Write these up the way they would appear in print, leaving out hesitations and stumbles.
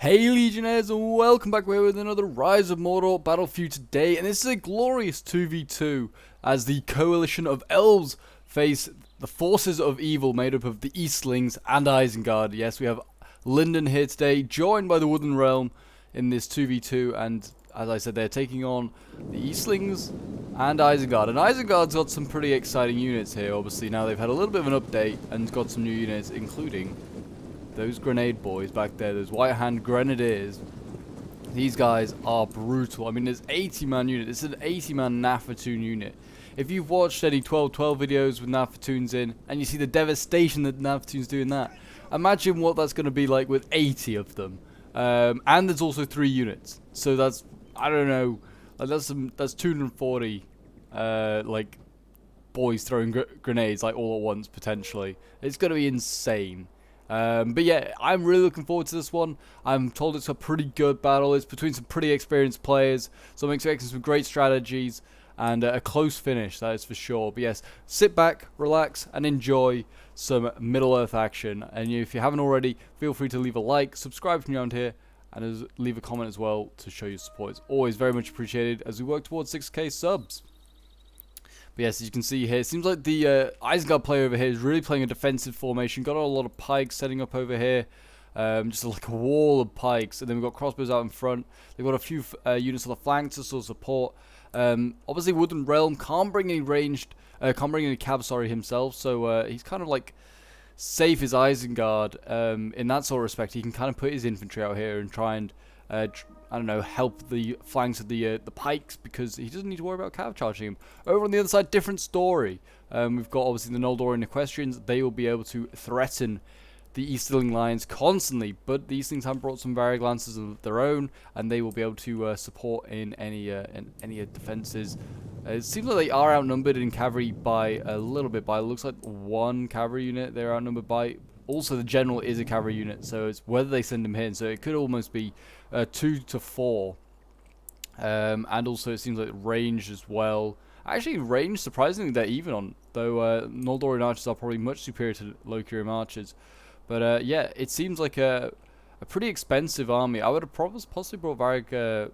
Hey Legionnaires, and welcome back. We're here with another Rise of Mordor battle for you today, and this is a glorious 2v2 as the coalition of elves face the forces of evil made up of the Eastlings and Isengard. Yes, we have Lyndon here today, joined by the Wooden Realm in this 2v2, and as I said, they're taking on the Eastlings and Isengard. And Isengard's got some pretty exciting units here, obviously. Now they've had a little bit of an update and got some new units, including those grenade boys back there, those white hand grenadiers. These guys are brutal. I mean, there's 80-man unit. This is an 80-man Nafatoon unit. If you've watched any 12-12 videos with Nafatoons in, and you see the devastation that Nafatoons do in that, imagine what that's going to be like with 80 of them. And there's also 3 units. So that's, I don't know, like that's 240, like, boys throwing grenades, like, all at once, potentially. It's going to be insane. But yeah, I'm really looking forward to this one. I'm told it's a pretty good battle. It's between some pretty experienced players, so I'm expecting some great strategies and a close finish, that is for sure. But yes, sit back, relax, and enjoy some Middle-earth action. And if you haven't already, feel free to leave a like, subscribe from around here, and leave a comment as well to show your support. It's always very much appreciated as we work towards 6k subs. But yes, as you can see here, it seems like the Isengard player over here is really playing a defensive formation. Got a lot of pikes setting up over here. Just like a wall of pikes. And then we've got crossbows out in front. They've got a few units on the flanks to sort of support. Obviously, Wooden Realm can't bring any cabs, himself. So he's kind of like safe as Isengard in that sort of respect. He can kind of put his infantry out here and try and I don't know, help the flanks of the pikes, because he doesn't need to worry about cav charging him. Over on the other side, different story. We've got obviously the Noldorian equestrians. They will be able to threaten the Easterling lines constantly, but these things have brought some varied lances of their own, and they will be able to support in any defenses. It seems like they are outnumbered in cavalry by a little bit. By it looks like 1 cavalry unit they're outnumbered by. Also, the general is a cavalry unit, so it's whether they send him in. So it could almost be 2 to 4. And also, it seems like range as well. Actually, range, surprisingly, they're even on. Though Noldorian archers are probably much superior to Lokirian archers. But yeah, it seems like a pretty expensive army. I would have possibly brought Varric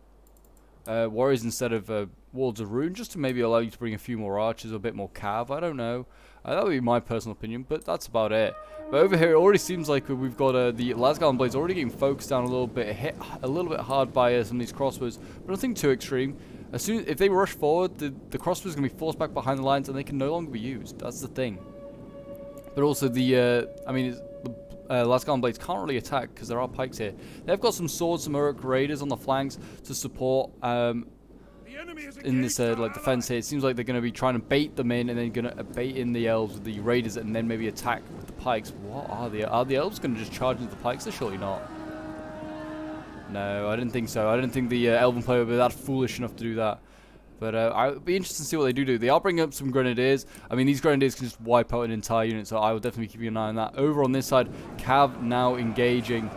warriors instead of Wards of Ruin, just to maybe allow you to bring a few more archers, a bit more cav. I don't know. That would be my personal opinion, but that's about it. But over here, it already seems like we've got the Lasgarden blades already getting focused down a little bit, hit a little bit hard by some of these crossbows, but nothing too extreme. If they rush forward, the crossbows are going to be forced back behind the lines, and they can no longer be used. That's the thing. But also the Lasgarden blades can't really attack because there are pikes here. They've got some swords, some Uruk raiders on the flanks to support in this like defense here. It seems like they're going to be trying to bait them in, and then going to bait in the elves with the raiders, and then maybe attack with the pikes. What are the elves going to just charge into the pikes? They're surely not. No, I didn't think so. I didn't think the elven player would be that foolish enough to do that. But I'd be interested to see what they do. They are bringing up some grenadiers. I mean, these grenadiers can just wipe out an entire unit, so I will definitely keep an eye on that. Over on this side, cav now engaging.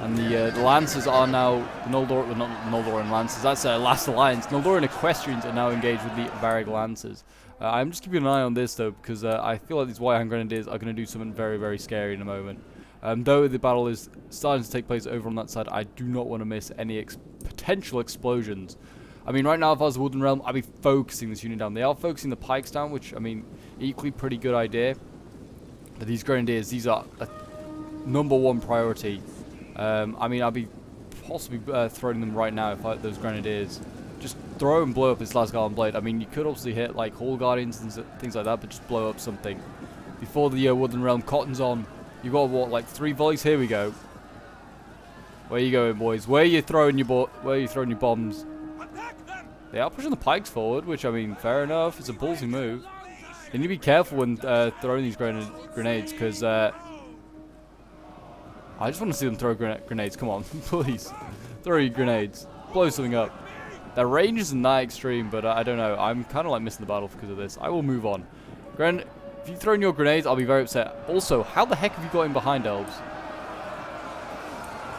And the Lancers are now, not Noldorian Lancers, that's Last Alliance. Noldorian Equestrians are now engaged with the Varric Lancers. I'm just keeping an eye on this though, because I feel like these White Hand Grenadiers are going to do something very, very scary in a moment. Though the battle is starting to take place over on that side, I do not want to miss any potential explosions. I mean, right now, if I was Wooden Realm, I'd be focusing this unit down. They are focusing the pikes down, which, I mean, equally pretty good idea. But these Grenadiers, these are a #1 priority. I mean, I'd be possibly throwing them right now if those Grenadiers. Just throw and blow up this Lasgarden blade. I mean, you could obviously hit like Hall Guardians and things like that, but just blow up something. Before the Wooden Realm cottons on, you've got what, like 3 volleys? Here we go. Where you going, boys? Where you throwing your bombs? They are pushing the pikes forward, which, I mean, fair enough. It's a ballsy move. You need to be careful when throwing these grenades, because I just want to see them throw grenades. Come on, please. Throw your grenades. Blow something up. Their range isn't that extreme, but I don't know. I'm kind of like missing the battle because of this. I will move on. If you throw in your grenades, I'll be very upset. Also, how the heck have you got in behind, Elves?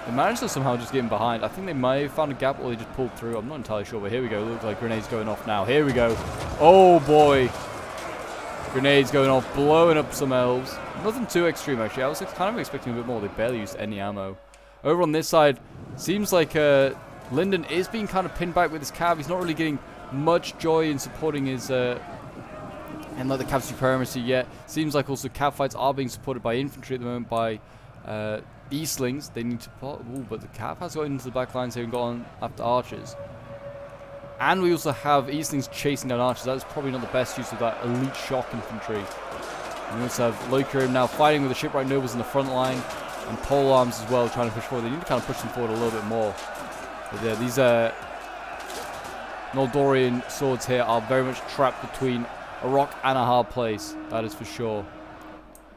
They managed to somehow just get in behind. I think they may have found a gap or they just pulled through. I'm not entirely sure, but here we go. Looks like grenades going off now. Here we go. Oh, boy. Grenades going off, blowing up some elves. Nothing too extreme, actually. I was kind of expecting a bit more. They barely used any ammo. Over on this side, seems like Lyndon is being kind of pinned back with his cav. He's not really getting much joy in supporting his and like the cav supremacy yet. Seems like also cav fights are being supported by infantry at the moment by Eastlings. They need to but the cav has got into the back lines here and got on after archers. And we also have Eastlings chasing down archers. That's probably not the best use of that elite shock infantry. And we also have Locurim now fighting with the shipwright nobles in the front line. And pole arms as well, trying to push forward. They need to kind of push them forward a little bit more. But yeah, these Noldorian swords here are very much trapped between a rock and a hard place. That is for sure.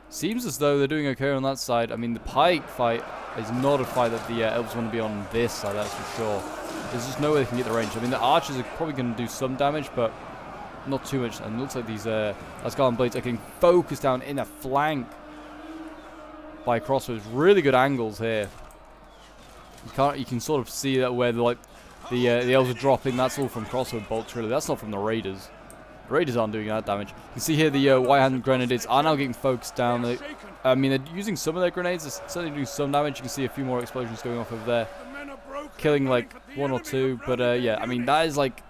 Seems as though they're doing okay on that side. I mean, the pike fight is not a fight that the elves want to be on this side, that's for sure. There's just no way they can get the range. I mean, the archers are probably going to do some damage, but not too much. And it looks like these Asgardian blades are getting focused down in a flank by crossbows. Really good angles here. You can sort of see that where the elves are dropping. That's all from crossbow bolts, really. That's not from the raiders. The raiders aren't doing that damage. You can see here the white-handed grenadiers are now getting focused down. I mean, they're using some of their grenades. They're certainly doing some damage. You can see a few more explosions going off over there, killing like 1 or 2. But yeah, I mean, that is like,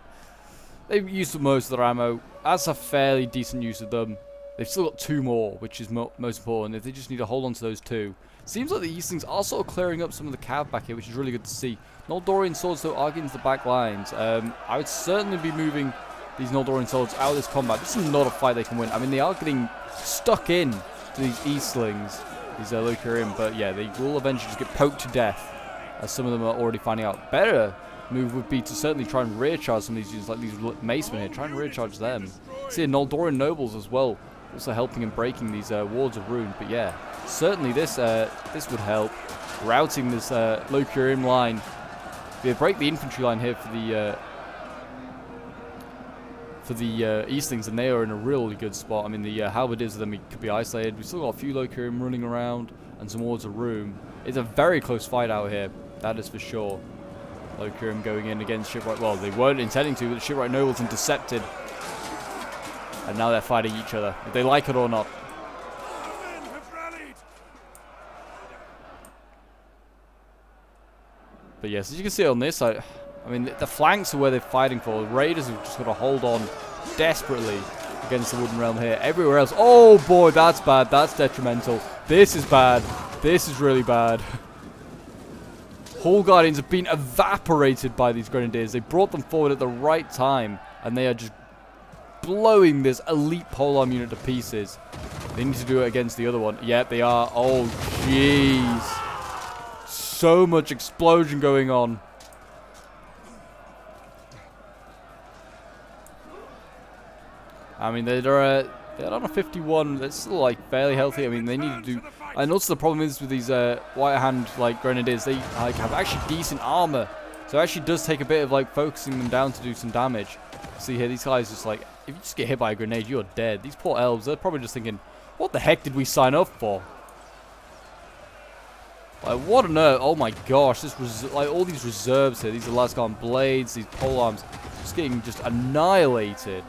they've used most of their ammo. That's a fairly decent use of them. They've still got 2 more, which is most important. If they just need to hold on to those 2. Seems like the Eastlings are sort of clearing up some of the cav back here, which is really good to see. Noldorian swords, though, are getting to the back lines. I would certainly be moving these Noldorian swords out of this combat. This is not a fight they can win. I mean, they are getting stuck in to these Eastlings, these Locurim, but yeah, they will eventually just get poked to death, as some of them are already finding out. Better move would be to certainly try and rear charge some of these units, like these macemen here. Try and rear charge them. See, Noldorian nobles as well, also helping and breaking these wards of ruin. But yeah, certainly this would help. Routing this Locurim line. They break the infantry line here for the Eastlings, and they are in a really good spot. I mean, the halberdiers of them could be isolated. We've still got a few Locurim running around and some wards of room. It's a very close fight out here, that is for sure. Locurim going in against shipwright. Well, they weren't intending to, but the shipwright nobles intercepted. And now they're fighting each other, if they like it or not. But yes, as you can see on this side, I mean, the flanks are where they're fighting for. The raiders have just got to hold on desperately against the Wooden Realm here. Everywhere else, oh boy, that's bad. That's detrimental. This is bad. This is really bad. Hall Guardians have been evaporated by these Grenadiers. They brought them forward at the right time, and they are just blowing this elite polearm unit to pieces. They need to do it against the other one. Yep, they are. Oh, jeez. So much explosion going on. I mean, they're on a 51. That's still like fairly healthy. I mean, they need to do. And also the problem is with these white hand like grenadiers, they like have actually decent armor, so it actually does take a bit of like focusing them down to do some damage. See here, these guys just like, if you just get hit by a grenade, you're dead. These poor elves, they're probably just thinking, what the heck did we sign up for? Like, what on earth? Oh my gosh, this like all these reserves here, these Asgardian blades, these polearms, just getting just annihilated.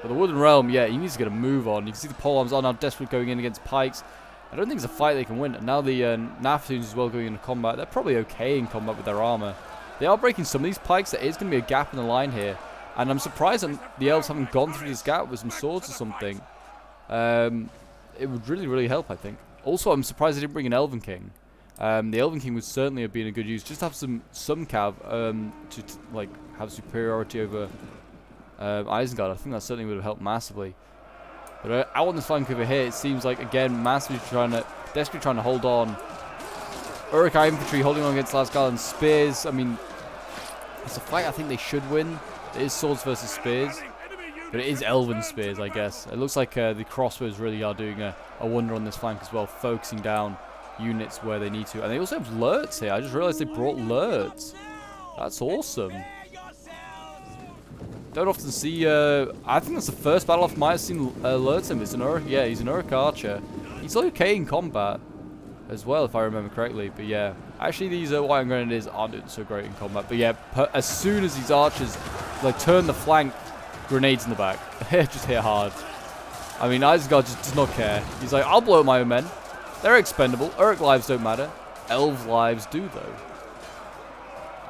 But the Wooden Realm, yeah, he needs to get a move on. You can see the polearms are now desperately going in against pikes. I don't think it's a fight they can win. And now the Nafthuns as well going into combat. They're probably okay in combat with their armor. They are breaking some of these pikes. There is going to be a gap in the line here. And I'm surprised that the elves haven't gone through this gap with some swords or something. It would really, really help, I think. Also, I'm surprised they didn't bring an Elven King. The Elven King would certainly have been a good use. Just have some cav to like have superiority over Isengard. I think that certainly would have helped massively. But out on the flank over here, it seems like, again, desperately trying to hold on. Uruk-hai infantry holding on against Asgardian spears. I mean, it's a fight I think they should win. It is swords versus spears. But it is elven spears, I guess. It looks like the crossbows really are doing a wonder on this flank as well, focusing down units where they need to. And they also have lurts here. I just realized they brought lurts. That's awesome. Don't often see, I think that's the first battle I might have seen lurts him. It's an Uruk, yeah, he's an Uruk archer. He's okay in combat as well, if I remember correctly. But yeah, actually these white grenadiers aren't doing so great in combat. But yeah, as soon as these archers like turn the flank, grenades in the back. Just hit hard. I mean, Isengard just does not care. He's like, I'll blow up my own men. They're expendable. Uruk lives don't matter. Elves lives do, though.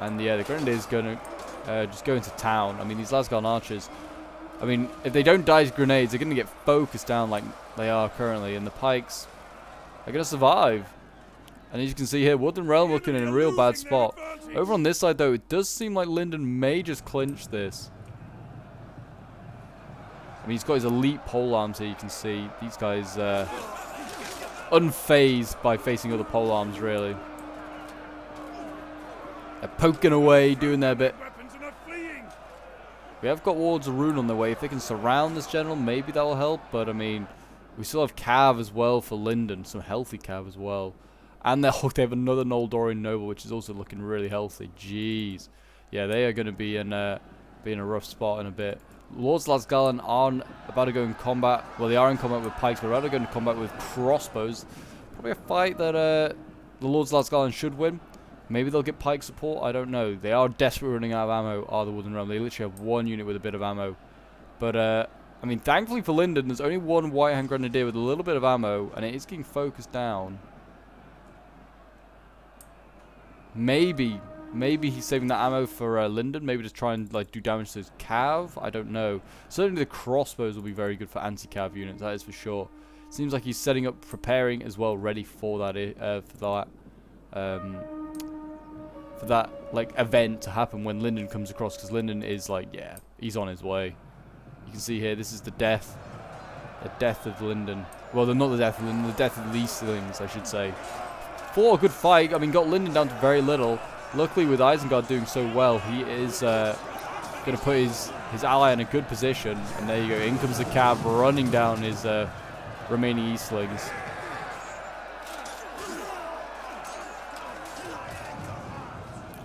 And yeah, the Grenadiers going to just go into town. I mean, these Lasgarn archers, I mean, if they don't die to grenades, they're going to get focused down like they are currently. And the pikes are going to survive. And as you can see here, Woodland Realm looking in a real bad spot. Over on this side, though, it does seem like Lyndon may just clinch this. I mean, he's got his elite pole arms here, you can see. These guys unfazed by facing other pole arms, really. They're poking away, doing their bit. We have got Wards of Rune on the way. If they can surround this general, maybe that will help. But, I mean, we still have Cav as well for Lyndon. Some healthy Cav as well. And they have another Noldorian Noble, which is also looking really healthy. Jeez. Yeah, they are going to be in a rough spot in a bit. Lords Lasgarn aren't about to go in combat. Well, they are in combat with pikes, but rather going to combat with crossbows. Probably a fight that the Lords Lasgarn should win. Maybe they'll get pike support. I don't know. They are desperately running out of ammo, are the Woodland Realm. They literally have one unit with a bit of ammo. But, I mean, thankfully for Lyndon, there's only one White Hand Grenadier with a little bit of ammo, and it is getting focused down. Maybe he's saving that ammo for Lyndon. Maybe just try and like do damage to his Cav. I don't know. Certainly the crossbows will be very good for anti-Cav units. That is for sure. Seems like he's setting up, preparing as well, ready for that. For that like event to happen when Lyndon comes across, because Lyndon is like, yeah, he's on his way. You can see here, this is the death of Lyndon. Well, not the death of Lyndon, the death of the Easterlings, I should say. For a good fight. I mean, got Lyndon down to very little. Luckily, with Isengard doing so well, he is going to put his ally in a good position. And there you go. In comes the Cav running down his remaining Eastlings.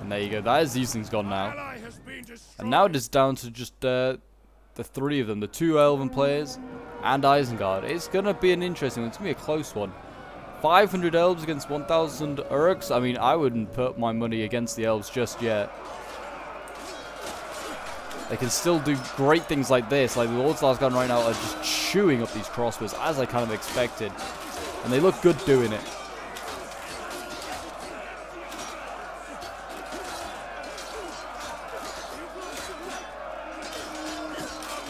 And there you go. That is the Eastlings gone now. And now it is down to just the three of them. The two Elven players and Isengard. It's going to be an interesting one. It's going to be a close one. 500 Elves against 1,000 Uruks. I mean, I wouldn't put my money against the Elves just yet. They can still do great things like this. Like the Lords Lasgarn right now are just chewing up these crossbows, as I kind of expected. And they look good doing it.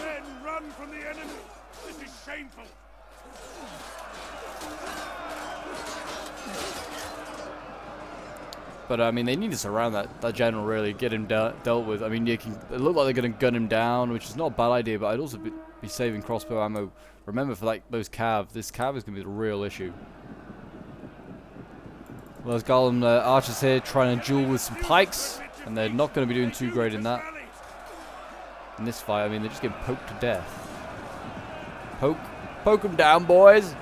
Men, run from the enemy. This is shameful. But, I mean, they need to surround that general, really, get him dealt with. I mean, it look like they're going to gun him down, which is not a bad idea, but I'd also be saving crossbow ammo. Remember, for, like, those Cav, this Cav is going to be the real issue. Well, there's Gollum archers here trying to duel with some pikes, and they're not going to be doing too great in that. In this fight, I mean, they're just getting poked to death. Poke them down, boys!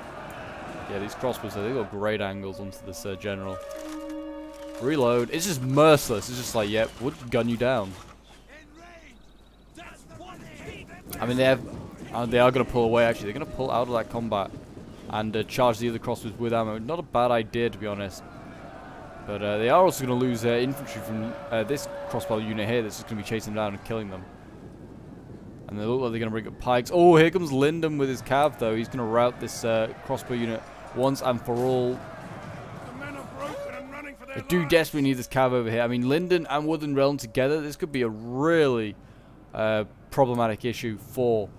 Yeah, these crossbows, they've got great angles onto this general. Reload. It's just merciless. It's just like, yep, we'll gun you down. I mean, they are going to pull away, actually. They're going to pull out of that combat and charge the other crossbows with ammo. Not a bad idea, to be honest. But they are also going to lose infantry from this crossbow unit here that's just going to be chasing them down and killing them. And they look like they're going to bring up pikes. Oh, here comes Lyndon with his Cav, though. He's going to rout this crossbow unit once and for all. I do desperately need this Cav over here. I mean, Lyndon and Woodland Realm together, this could be a really problematic issue for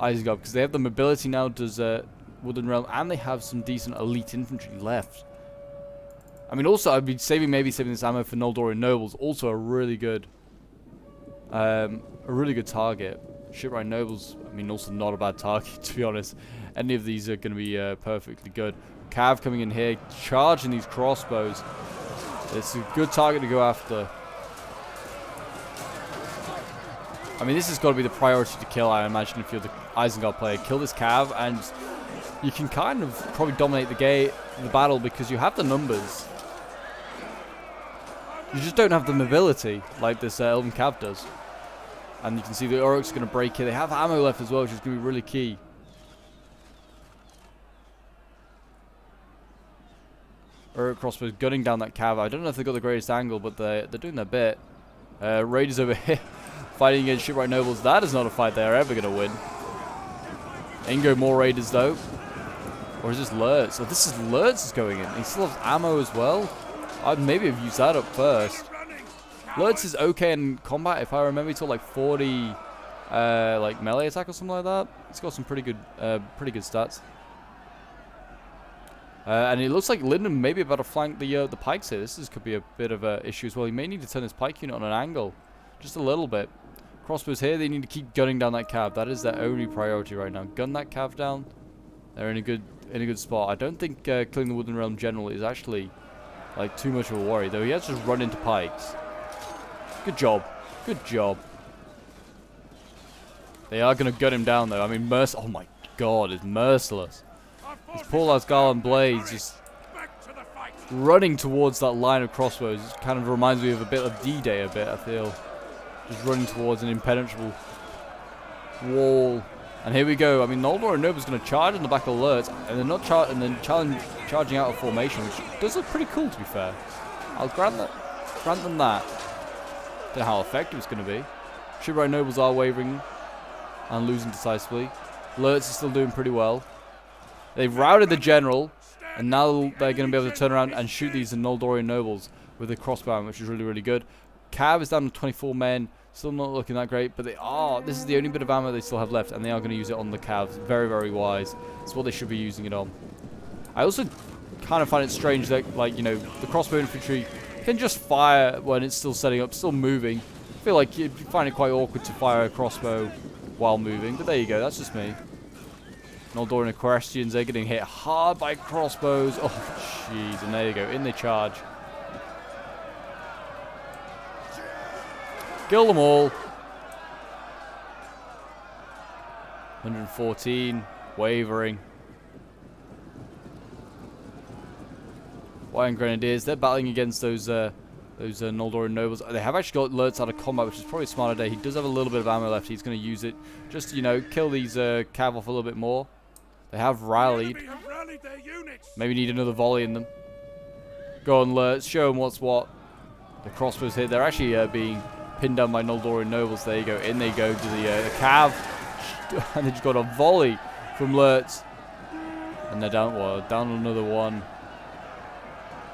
Isengard, because they have the mobility now, does Woodland Realm, and they have some decent elite infantry left. I mean, also, I'd be maybe saving this ammo for Noldorian Nobles, also a really good target. Shipwright Nobles, I mean, also not a bad target, to be honest. Any of these are going to be perfectly good. Cav coming in here, charging these crossbows. It's a good target to go after. I mean, this has got to be the priority to kill, I imagine, if you're the Isengard player. Kill this Cav, and you can kind of probably dominate the battle because you have the numbers. You just don't have the mobility like this Elven Cav does. And you can see the Uruks are going to break here. They have ammo left as well, which is going to be really key. Uruk crossbows gunning down that Cav. I don't know if they've got the greatest angle, but they're doing their bit. Raiders over here fighting against Shipwright Nobles. That is not a fight they're ever going to win. In go more Raiders, though. Or is this Lurtz? Oh, this is Lurtz is going in. He still has ammo as well. I'd maybe have used that up first. Lurtz is okay in combat. If I remember, he's got like 40 like melee attack or something like that. He's got some pretty good stats. And it looks like Linden may be about to flank the pikes here. This could be a bit of an issue as well. He may need to turn his pike unit on an angle. Just a little bit. Crossbows here, they need to keep gunning down that cav. That is their only priority right now. Gun that cav down. They're in a good spot. I don't think killing the Woodland Realm General is actually like too much of a worry, though he has just run into pikes. Good job. Good job. They are going to gun him down, though. I mean, oh my god, it's merciless. This poor Lasgarland Blades just running towards that line of crossbows. It kind of reminds me of a bit of D-Day a bit, I feel. Just running towards an impenetrable wall. And here we go. I mean, Noldor and Nova's going to charge on the back of Lurtz, and they're not charging out of formation, which does look pretty cool, to be fair. I'll grant them that. Don't know how effective it's going to be. Shipwright Nobles are wavering and losing decisively. Lurtz is still doing pretty well. They've routed the general, and now they're going to be able to turn around and shoot these Noldorian nobles with a crossbow, which is really, really good. Cav is down to 24 men. Still not looking that great, but they are. This is the only bit of ammo they still have left, and they are going to use it on the Cavs. Very, very wise. It's what they should be using it on. I also kind of find it strange that, like, you know, the crossbow infantry can just fire when it's still setting up, still moving. I feel like you'd find it quite awkward to fire a crossbow while moving, but there you go. That's just me. Noldorian Equestrians, they're getting hit hard by crossbows. Oh, jeez, and there you go. In they charge. Kill them all. 114. Wavering. White Grenadiers. They're battling against those Noldorian nobles. They have actually got Lurtz out of combat, which is probably a smart idea. He does have a little bit of ammo left. He's going to use it just to, you know, kill these cav off a little bit more. They have rallied. Maybe need another volley in them. Go on, Lurtz. Show them what's what. The crossbows here. They're actually being pinned down by Noldorian nobles. There you go. In they go to the cav. And they just got a volley from Lurtz. And they're down, well, down another one.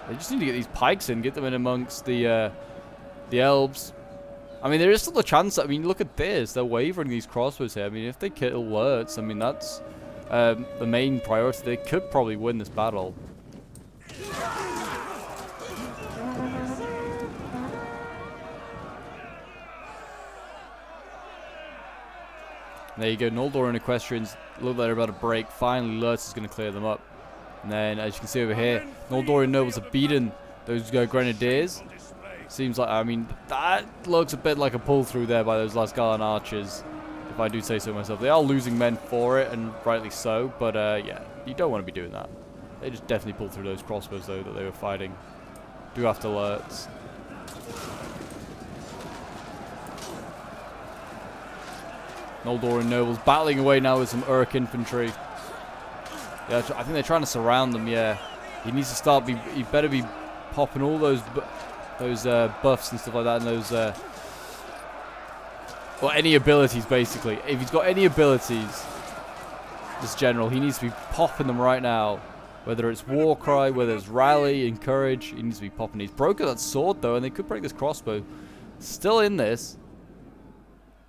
They just need to get these pikes in, get them in amongst the elves. I mean, there is still a chance. I mean, look at this. They're wavering these crossbows here. I mean, if they kill Lurtz, I mean, that's the main priority. They could probably win this battle. There you go. Noldor and Equestrians look like they're about to break. Finally, Lurtz is going to clear them up. And then, as you can see over here, Noldorian nobles have beaten those Grenadiers. Seems like, I mean, that looks a bit like a pull-through there by those Lasgarland archers, if I do say so myself. They are losing men for it, and rightly so. But, yeah, you don't want to be doing that. They just definitely pulled through those crossbows, though, that they were fighting. Do after Lurtz. Noldorian nobles battling away now with some Uruk infantry. Yeah, I think they're trying to surround them. Yeah, he needs to start. He better be popping all those buffs and stuff like that, and those or any abilities basically. If he's got any abilities, this general, he needs to be popping them right now. Whether it's Warcry, whether it's Rally, Encourage, he needs to be popping. He's broken that sword though, and they could break this crossbow. Still in this.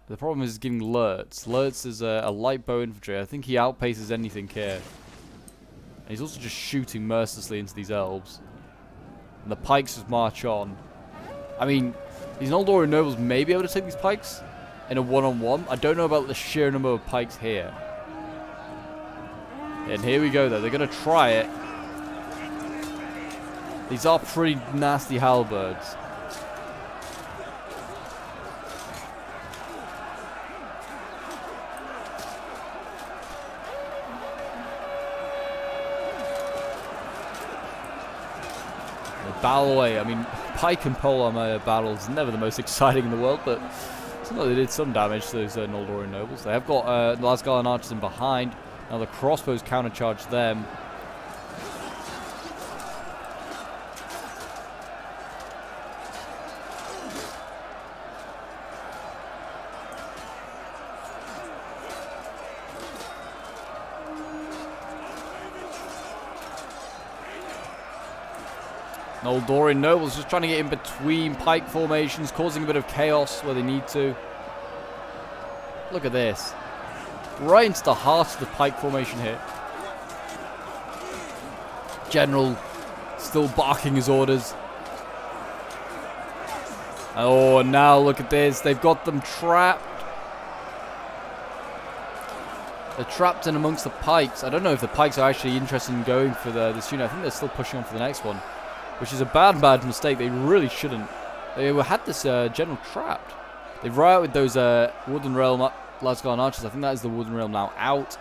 The problem is getting Lurtz. Lurtz is a light bow infantry. I think he outpaces anything here. And he's also just shooting mercilessly into these elves. And the pikes just march on. I mean, these Noldorian nobles may be able to take these pikes in a one-on-one. I don't know about the sheer number of pikes here. And here we go, though. They're going to try it. These are pretty nasty halberds. Battle away. I mean, pike and polearm battles never the most exciting in the world, but it's not like they did some damage to those Noldorian nobles. They have got the Lasgarland archers in behind. Now the crossbows countercharge them. Noldorian nobles just trying to get in between pike formations, causing a bit of chaos where they need to. Look at this. Right into the heart of the pike formation here. General still barking his orders. Oh, and now look at this. They've got them trapped. They're trapped in amongst the pikes. I don't know if the pikes are actually interested in going for this unit. I think they're still pushing on for the next one, which is a bad mistake. They really shouldn't. They had this general trapped. They've right out with those Wooden Realm Lasgarn archers. I think that is the Wooden Realm now out.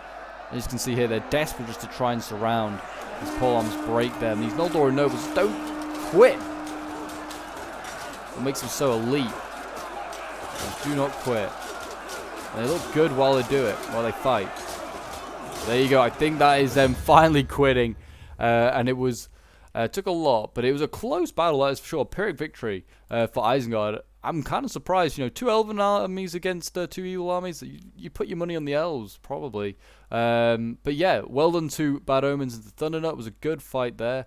As you can see here, they're desperate just to try and surround these polearms break there. And these Noldorian nobles don't quit. What makes them so elite. They do not quit. And they look good while they do it, while they fight. There you go. I think that is them finally quitting. And it was took a lot, but it was a close battle, that is for sure. Pyrrhic victory for Isengard. I'm kind of surprised, you know, 2 elven armies against 2 evil armies. You put your money on the elves, probably. But yeah, well done to Bad Omens and the Thundernut. It was a good fight there.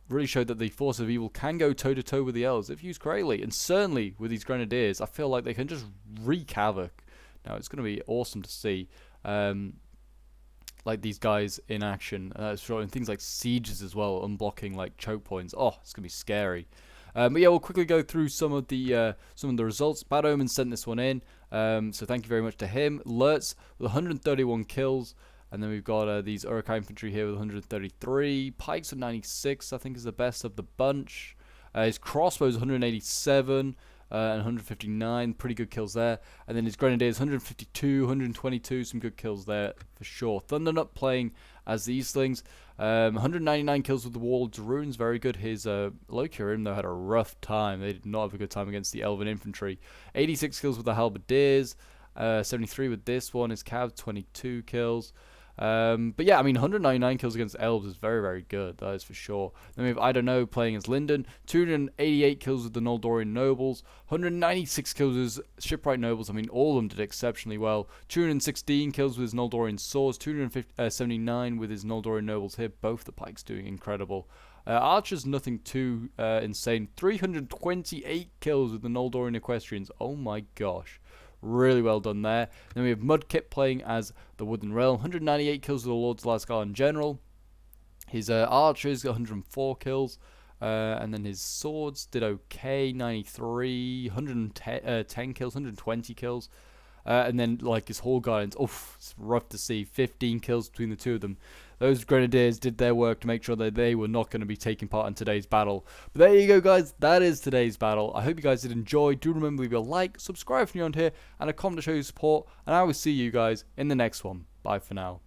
Really showed that the force of evil can go toe-to-toe with the elves if used correctly. And certainly with these grenadiers, I feel like they can just wreak havoc. Now, it's going to be awesome to see like these guys in action. And things like sieges as well, unblocking like choke points. Oh, it's going to be scary. But yeah, we'll quickly go through some of the results. Bad Omen sent this one in, so thank you very much to him. Lurtz with 131 kills, and then we've got these Uruk-hai infantry here with 133. Pikes with 96, I think, is the best of the bunch. His crossbows 187 and 159, pretty good kills there. And then his grenadiers 152, 122, some good kills there for sure. Thundernut playing as the Eastlings. 199 kills with the Walled Runes, very good. His Locurim, though, had a rough time. They did not have a good time against the Elven infantry. 86 kills with the Halberdiers, 73 with this one. His Cav, 22 kills. But yeah, I mean, 199 kills against Elves is very, very good, that is for sure. Then we have I Don't Know playing as Linden, 288 kills with the Noldorian Nobles, 196 kills with Shipwright Nobles. I mean, all of them did exceptionally well. 216 kills with his Noldorian Swords, 279 with his Noldorian Nobles here, both the pikes doing incredible. Archers, nothing too insane. 328 kills with the Noldorian Equestrians, oh my gosh. Really well done there. Then we have Mudkip playing as the Wooden Realm. 198 kills with the Lord's Lasgarn in general. His archers got 104 kills. And then his swords did okay. 93, 110 kills, 120 kills. And then like his Hall Guardians, oof, it's rough to see. 15 kills between the two of them. Those Grenadiers did their work to make sure that they were not going to be taking part in today's battle. But there you go, guys. That is today's battle. I hope you guys did enjoy. Do remember to leave a like, subscribe if you're on here, and a comment to show your support. And I will see you guys in the next one. Bye for now.